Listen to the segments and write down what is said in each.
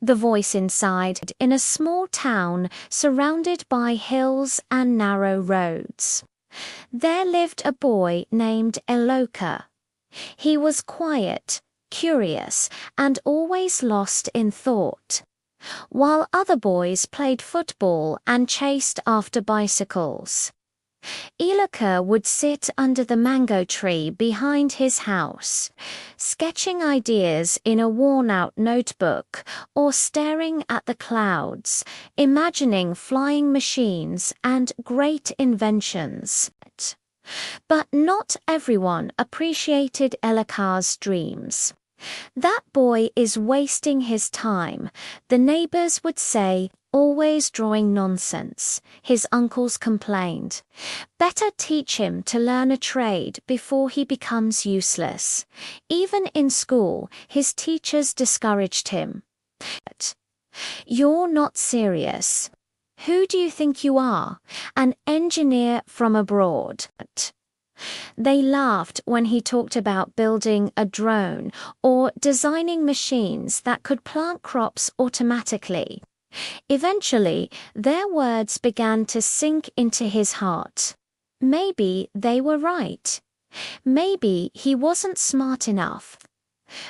the voice inside, in a small town surrounded by hills and narrow roads. There lived a boy named Eloka. He was quiet, curious, and always lost in thought. While other boys played football and chased after bicycles, Eloka would sit under the mango tree behind his house, sketching ideas in a worn-out notebook or staring at the clouds, imagining flying machines and great inventions. But not everyone appreciated Eloka's dreams. "That boy is wasting his time," the neighbors would say, "always drawing nonsense," his uncles complained. "Better teach him to learn a trade before he becomes useless." Even in school, his teachers discouraged him. "You're not serious. Who do you think you are? An engineer from abroad?" They laughed when he talked about building a drone or designing machines that could plant crops automatically. Eventually, their words began to sink into his heart. Maybe they were right. Maybe he wasn't smart enough.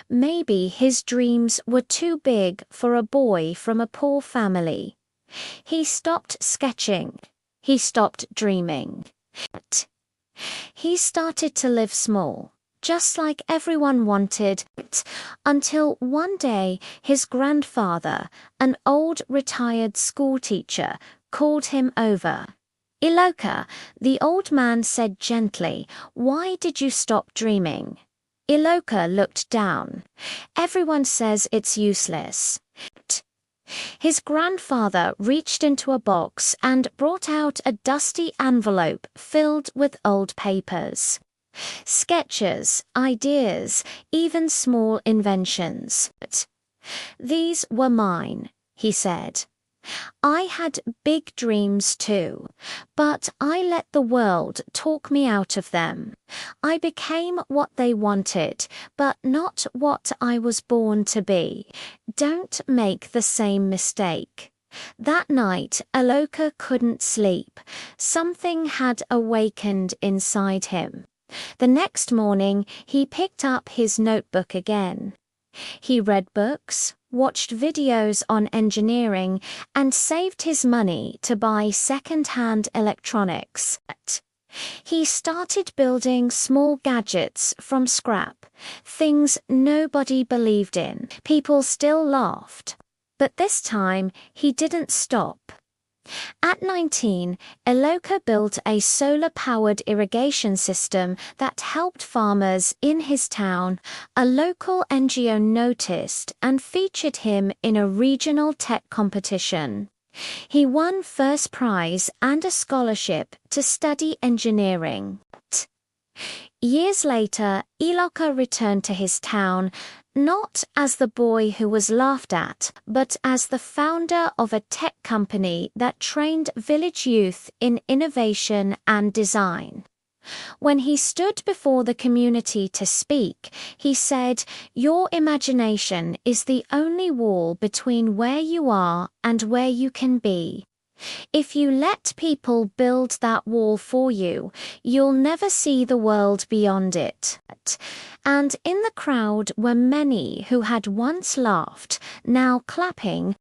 Maybe his dreams were too big for a boy from a poor family. He stopped sketching. He stopped dreaming. He started to live small, just like everyone wanted, until one day his grandfather, an old retired schoolteacher, called him over. "Eloka," the old man said gently, "why did you stop dreaming?" Eloka looked down. "Everyone says it's useless." His grandfather reached into a box and brought out a dusty envelope filled with old papers. Sketches, ideas, even small inventions. "These were mine," he said. "I had big dreams too, but I let the world talk me out of them. I became what they wanted, but not what I was born to be. Don't make the same mistake." That night, Eloka couldn't sleep. Something had awakened inside him. The next morning, he picked up his notebook again. He read books, watched videos on engineering, and saved his money to buy second-hand electronics. He started building small gadgets from scrap, things nobody believed in. People still laughed. But this time, he didn't stop. At 19, Eloka built a solar-powered irrigation system that helped farmers in his town. A local NGO noticed and featured him in a regional tech competition. He won first prize and a scholarship to study engineering. Years later, Eloka returned to his town, not as the boy who was laughed at, but as the founder of a tech company that trained village youth in innovation and design. When he stood before the community to speak, he said, "Your imagination is the only wall between where you are and where you can be. If you let people build that wall for you, you'll never see the world beyond it." And in the crowd were many who had once laughed, now clapping,